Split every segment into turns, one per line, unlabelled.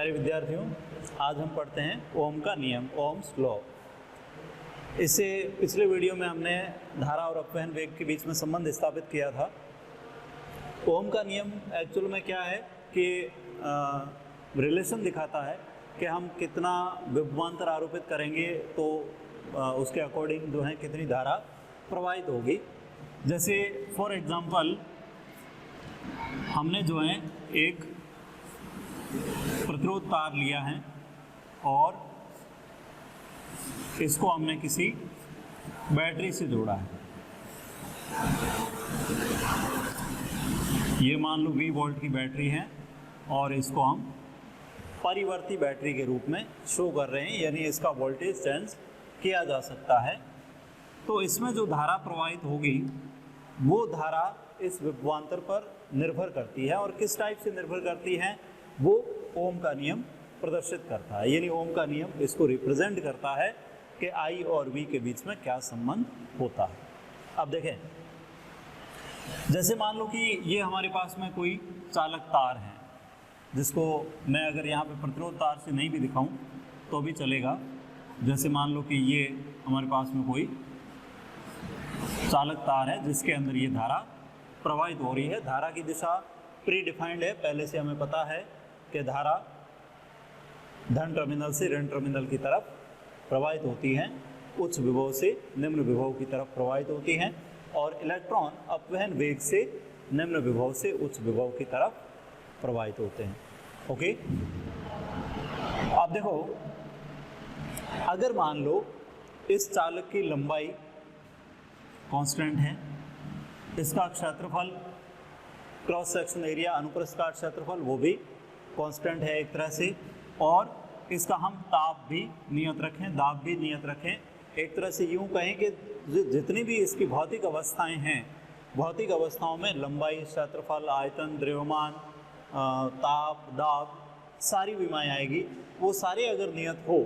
प्यारे विद्यार्थियों, आज हम पढ़ते हैं ओम का नियम, ओम्स लॉ। इससे पिछले वीडियो में हमने धारा और अपवहन वेग के बीच में संबंध स्थापित किया था। ओम का नियम एक्चुअल में क्या है कि रिलेशन दिखाता है कि हम कितना विभवांतर आरोपित करेंगे तो उसके अकॉर्डिंग जो है कितनी धारा प्रवाहित होगी। जैसे फॉर एग्जांपल हमने जो है एक प्रतिरोध तार लिया है और इसको हमने किसी बैटरी से जोड़ा है। ये मान लो 20 वोल्ट की बैटरी है और इसको हम परिवर्ती बैटरी के रूप में शो कर रहे हैं, यानी इसका वोल्टेज सेंस किया जा सकता है। तो इसमें जो धारा प्रवाहित होगी वो धारा इस विभवांतर पर निर्भर करती है, और किस टाइप से निर्भर करती है वो ओम का नियम प्रदर्शित करता है। यानी ओम का नियम इसको रिप्रेजेंट करता है कि आई और वी के बीच में क्या संबंध होता है। अब देखें, जैसे मान लो कि ये हमारे पास में कोई चालक तार है, जिसको मैं अगर यहाँ पे प्रतिरोध तार से नहीं भी दिखाऊं तो भी चलेगा। जैसे मान लो कि ये हमारे पास में कोई चालक तार है जिसके अंदर ये धारा प्रवाहित हो रही है। धारा की दिशा प्री डिफाइंड है, पहले से हमें पता है कि धारा धन टर्मिनल से ऋण टर्मिनल की तरफ प्रवाहित होती है, उच्च विभव से निम्न विभव की तरफ प्रवाहित होती हैं, और इलेक्ट्रॉन अपवहन वेग से निम्न विभव से उच्च विभव की तरफ प्रवाहित होते हैं। ओके, अब देखो, अगर मान लो इस चालक की लंबाई कांस्टेंट है, इसका क्षेत्रफल क्रॉस सेक्शन एरिया अनुप्रस्थ काट क्षेत्रफल वो भी कांस्टेंट है एक तरह से, और इसका हम ताप भी नियत रखें, दाब भी नियत रखें। एक तरह से यूं कहें कि जितनी भी इसकी भौतिक अवस्थाएं हैं, भौतिक अवस्थाओं में लंबाई, क्षेत्रफल, आयतन, द्रव्यमान, ताप, दाब, सारी विमाएँ आएगी, वो सारे अगर नियत हो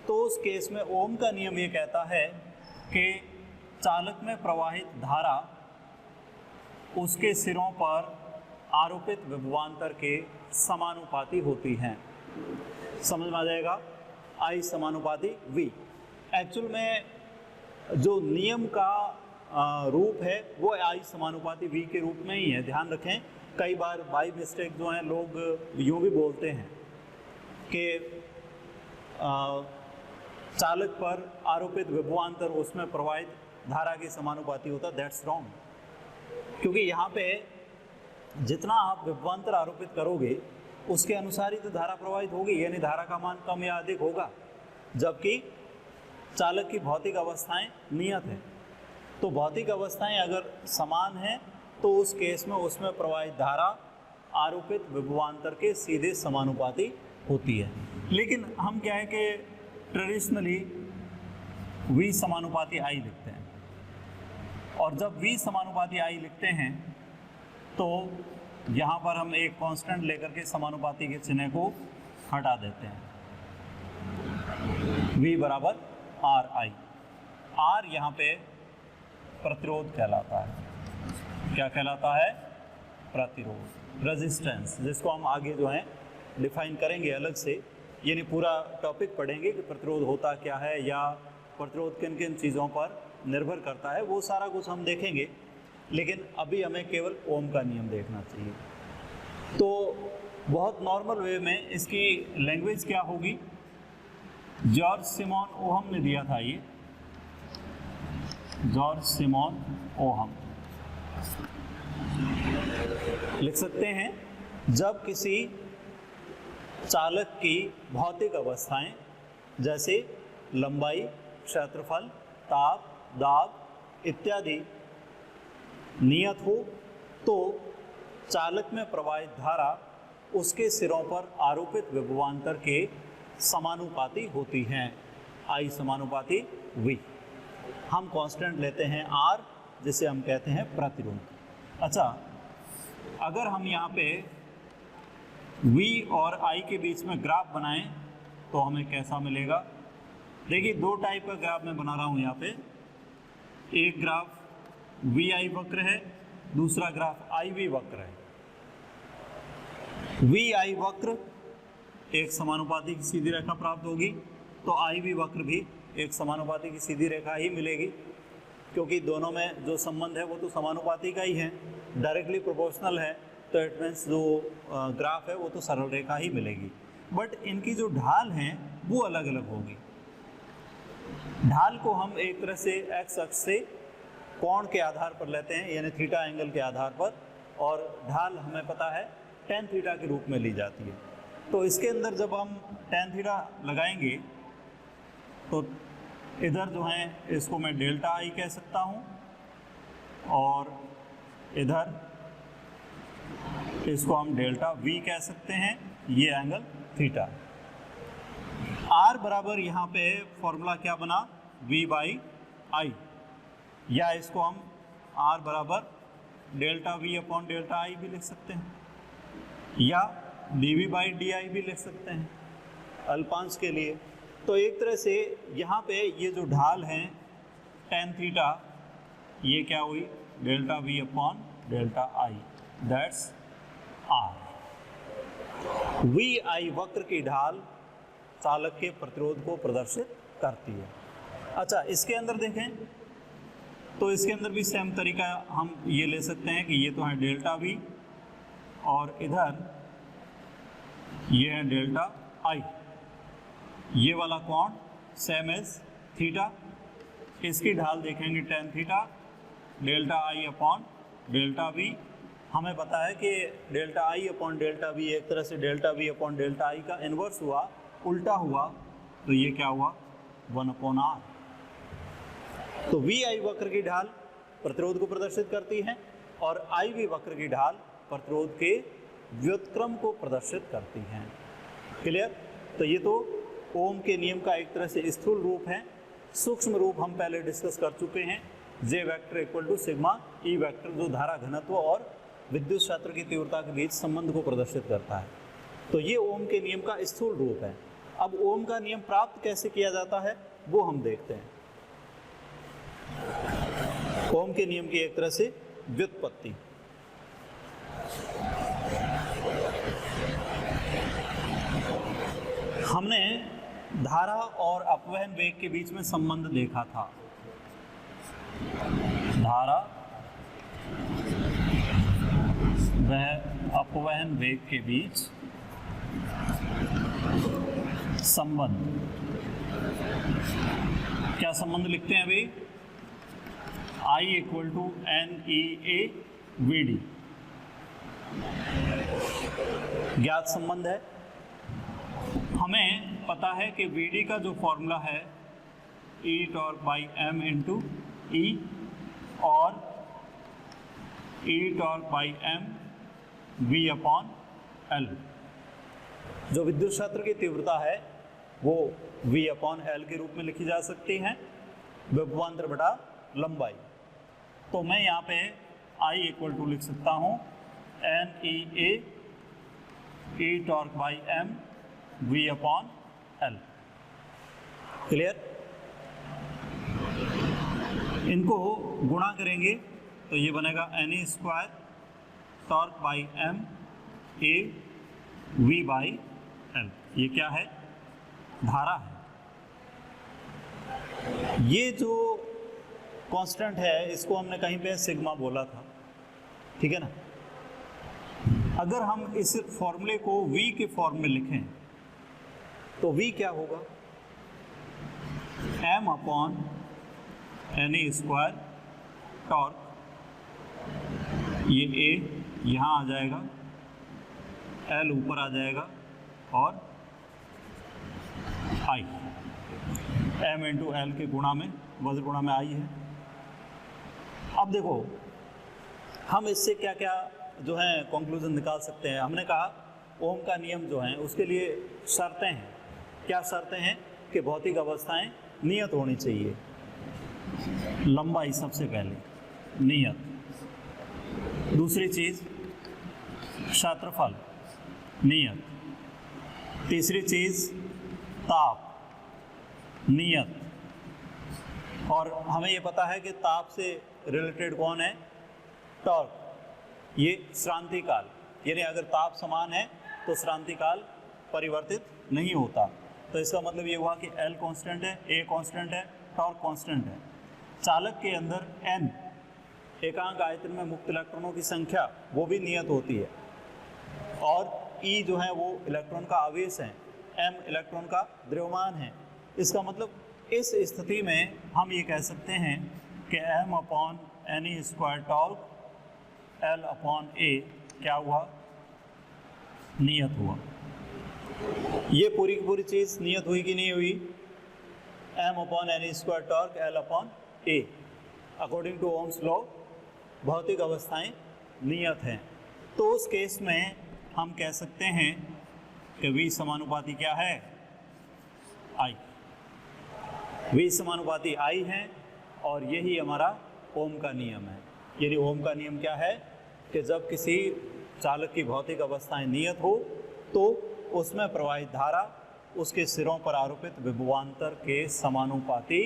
तो उस केस में ओम का नियम ये कहता है कि चालक में प्रवाहित धारा उसके सिरों पर आरोपित विभवांतर के समानुपाती होती हैं। समझ में आ जाएगा, आई समानुपाती वी। एक्चुअल में जो नियम का रूप है वो आई समानुपाती वी के रूप में ही है। ध्यान रखें, कई बार बाई मिस्टेक जो है लोग यूँ भी बोलते हैं कि चालक पर आरोपित विभवांतर उसमें प्रवाहित धारा के समानुपाती होता। दैट्स रॉन्ग, क्योंकि यहाँ पे जितना आप विभवांतर आरोपित करोगे उसके अनुसार ही तो धारा प्रवाहित होगी, यानी धारा का मान कम या अधिक होगा, जबकि चालक की भौतिक अवस्थाएं नियत हैं। तो भौतिक अवस्थाएं अगर समान हैं तो उस केस में उसमें प्रवाहित धारा आरोपित विभवांतर के सीधे समानुपाती होती है। लेकिन हम क्या है कि ट्रेडिशनली V समानुपाती I लिखते हैं, और जब V समानुपाती I लिखते हैं तो यहाँ पर हम एक कांस्टेंट लेकर के समानुपाती के चिन्ह को हटा देते हैं। V बराबर RI। R यहाँ पे प्रतिरोध कहलाता है। क्या कहलाता है? प्रतिरोध, रेजिस्टेंस, जिसको हम आगे जो है डिफाइन करेंगे अलग से। यानी पूरा टॉपिक पढ़ेंगे कि प्रतिरोध होता क्या है या प्रतिरोध किन किन चीज़ों पर निर्भर करता है, वो सारा कुछ हम देखेंगे। लेकिन अभी हमें केवल ओम का नियम देखना चाहिए। तो बहुत नॉर्मल वे में इसकी लैंग्वेज क्या होगी, जॉर्ज सिमोन ओहम ने दिया था ये, जॉर्ज सिमोन ओहम। लिख सकते हैं, जब किसी चालक की भौतिक अवस्थाएं जैसे लंबाई, क्षेत्रफल, ताप, दाब इत्यादि नियत हो तो चालक में प्रवाहित धारा उसके सिरों पर आरोपित विभवांतर के समानुपाती होती हैं। आई समानुपाती वी। हम कांस्टेंट लेते हैं R, जिसे हम कहते हैं प्रतिरोध। अच्छा, अगर हम यहाँ पे V और I के बीच में ग्राफ बनाएं तो हमें कैसा मिलेगा? देखिए, दो टाइप का ग्राफ मैं बना रहा हूँ यहाँ पे। एक ग्राफ VI वक्र है, दूसरा ग्राफ IV वक्र है। VI वक्र एक समानुपाती की सीधी रेखा प्राप्त होगी, तो आई वी वक्र भी एक समानुपाती की सीधी रेखा ही मिलेगी, क्योंकि दोनों में जो संबंध है वो तो समानुपाती का ही है, डायरेक्टली प्रोपोर्शनल है, तो इट मीन्स जो ग्राफ है वो तो सरल रेखा ही मिलेगी। बट इनकी जो ढाल हैं वो अलग अलग होगी। ढाल को हम एक तरह से एक्स अक्ष से कोण के आधार पर लेते हैं, यानी थीटा एंगल के आधार पर, और ढाल हमें पता है tan थीटा के रूप में ली जाती है। तो इसके अंदर जब हम tan थीटा लगाएंगे तो इधर जो है इसको मैं डेल्टा आई कह सकता हूँ, और इधर इसको हम डेल्टा वी कह सकते हैं, ये एंगल थीटा। आर बराबर यहाँ पे फॉर्मूला क्या बना, v बाई आई, या इसको हम r बराबर डेल्टा वी अपॉन डेल्टा आई भी लिख सकते हैं, या dv बाई डी आई भी लिख सकते हैं अल्पांश के लिए। तो एक तरह से यहाँ पे ये जो ढाल हैं tan थीटा, ये क्या हुई, delta V upon delta I, that's r। V I वक्र की ढाल चालक के प्रतिरोध को प्रदर्शित करती है। अच्छा, इसके अंदर देखें तो इसके अंदर भी सेम तरीका हम ये ले सकते हैं कि ये तो है डेल्टा वी, और इधर ये है डेल्टा आई, ये वाला कोण सेम एज थीटा। इसकी ढाल देखेंगे tan theta delta I upon delta we. हमें पता है कि delta I upon delta we एक तरह से डेल्टा वी अपॉन डेल्टा आई का इन्वर्स हुआ, उल्टा हुआ, तो ये क्या हुआ, 1/r। तो वी आई वक्र की ढाल प्रतिरोध को प्रदर्शित करती है, और आई वी वक्र की ढाल प्रतिरोध के व्युत्क्रम को प्रदर्शित करती हैं। क्लियर? तो ये तो ओम के नियम का एक तरह से स्थूल रूप है। सूक्ष्म रूप हम पहले डिस्कस कर चुके हैं, J vector equal to sigma E vector, जो धारा घनत्व और विद्युत क्षेत्र की तीव्रता के बीच संबंध को प्रदर्शित करता है। तो ये ओम के नियम का स्थूल रूप है। अब ओम का नियम प्राप्त कैसे किया जाता है वो हम देखते हैं। ओम के नियम की एक तरह से व्युत्पत्ति। हमने धारा और अपवहन वेग के बीच में संबंध देखा था। धारा वह अपवहन वेग के बीच संबंध, क्या संबंध लिखते हैं अभी, I equal to N E A V D, ज्ञात संबंध है। हमें पता है कि वी डी का जो फॉर्मूला है e torque by m into e, और e torque by m V upon L. जो विद्युत क्षेत्र की तीव्रता है वो v अपॉन एल के रूप में लिखी जा सकती है, विभवांतर बटा लंबाई। तो मैं यहाँ पे I इक्वल टू लिख सकता हूँ N E A E torque by M v upon L. Clear? इनको गुणा करेंगे तो ये बनेगा N E square torque by M A v by L. ये क्या है, धारा है। ये जो कांस्टेंट है इसको हमने कहीं पे सिग्मा बोला था, ठीक है ना। अगर हम इस फॉर्मूले को v के फॉर्म में लिखें तो v क्या होगा, m upon N E square torque, ये a यहाँ आ जाएगा, L ऊपर आ जाएगा, और I m इंटू एल के गुणा में, वज्र गुणा में I है। अब देखो हम इससे क्या क्या जो है कंक्लूजन निकाल सकते हैं। हमने कहा ओम का नियम जो है उसके लिए शर्तें हैं। क्या शर्तें हैं कि भौतिक अवस्थाएं नियत होनी चाहिए। लंबाई सबसे पहले नियत, दूसरी चीज़ क्षेत्रफल नियत, तीसरी चीज़ ताप नियत, और हमें ये पता है कि ताप से रिलेटेड कौन है, टॉर्क। ये श्रांति काल, यानी अगर ताप समान है तो श्रांति काल परिवर्तित नहीं होता। तो इसका मतलब ये हुआ कि L कांस्टेंट है, A कांस्टेंट है, टॉर्क कांस्टेंट है। चालक के अंदर N एकांक आयतन में मुक्त इलेक्ट्रॉनों की संख्या वो भी नियत होती है, और E जो है वो इलेक्ट्रॉन का आवेश है, M इलेक्ट्रॉन का द्रव्यमान है। इसका मतलब इस स्थिति में हम ये कह सकते हैं कि m/ne² टॉर्क L/A क्या हुआ, नियत हुआ। ये पूरी की पूरी चीज़ नियत हुई कि नहीं हुई? m/ne² torque L/A according to Ohm's law भौतिक अवस्थाएं नियत हैं। तो उस केस में हम कह सकते हैं कि V समानुपाती क्या है? I। V समानुपाती I है, और यही हमारा ओम का नियम है। यानी ओम का नियम क्या है कि जब किसी चालक की भौतिक अवस्थाएं नियत हो तो उसमें प्रवाहित धारा उसके सिरों पर आरोपित विभवांतर के समानुपाती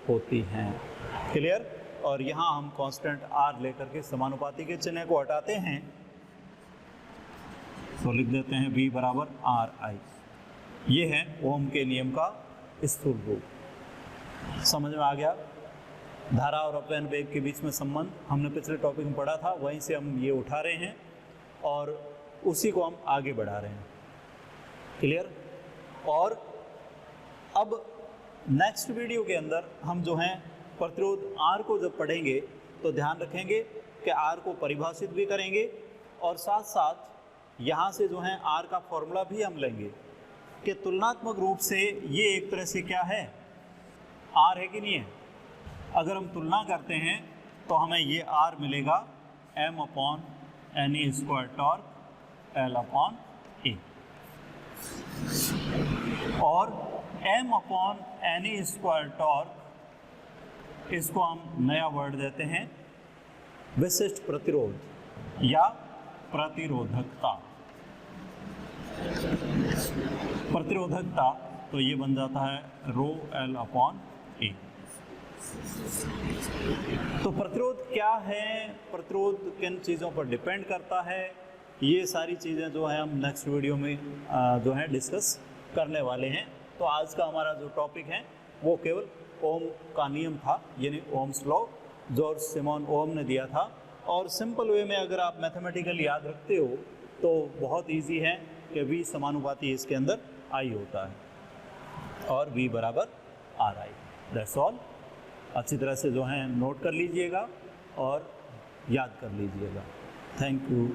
होती हैं। क्लियर? और यहाँ हम कांस्टेंट R लेकर के समानुपाती के चिन्ह को हटाते हैं, तो लिख देते हैं V बराबर RI। ये है ओम के नियम का स्थूल रूप। समझ में आ गया? धारा और अपव्यय वेग के बीच में संबंध हमने पिछले टॉपिक में पढ़ा था, वहीं से हम ये उठा रहे हैं और उसी को हम आगे बढ़ा रहे हैं। क्लियर? और अब नेक्स्ट वीडियो के अंदर हम जो हैं प्रतिरोध R को जब पढ़ेंगे तो ध्यान रखेंगे कि R को परिभाषित भी करेंगे, और साथ साथ यहाँ से जो है R का फॉर्मूला भी हम लेंगे कि तुलनात्मक रूप से ये एक तरह से क्या है, R है कि नहीं है। अगर हम तुलना करते हैं तो हमें ये R मिलेगा m/ne² टॉर्क L/A, और m/ne² टॉर्क इसको हम नया वर्ड देते हैं विशिष्ट प्रतिरोध या प्रतिरोधकता। प्रतिरोधकता तो ये बन जाता है ρL/A। तो प्रतिरोध क्या है, प्रतिरोध किन चीज़ों पर डिपेंड करता है, ये सारी चीज़ें जो है हम नेक्स्ट वीडियो में जो है डिस्कस करने वाले हैं। तो आज का हमारा जो टॉपिक है वो केवल ओम का नियम था, यानी ओम्स लॉ जॉर्ज सिमोन ओम ने दिया था। और सिंपल वे में अगर आप मैथमेटिकल याद रखते हो तो बहुत इजी है कि V समानुपाती इसके अंदर I होता है और V बराबर RI। That's all. अच्छी तरह से जो है नोट कर लीजिएगा और याद कर लीजिएगा। Thank you.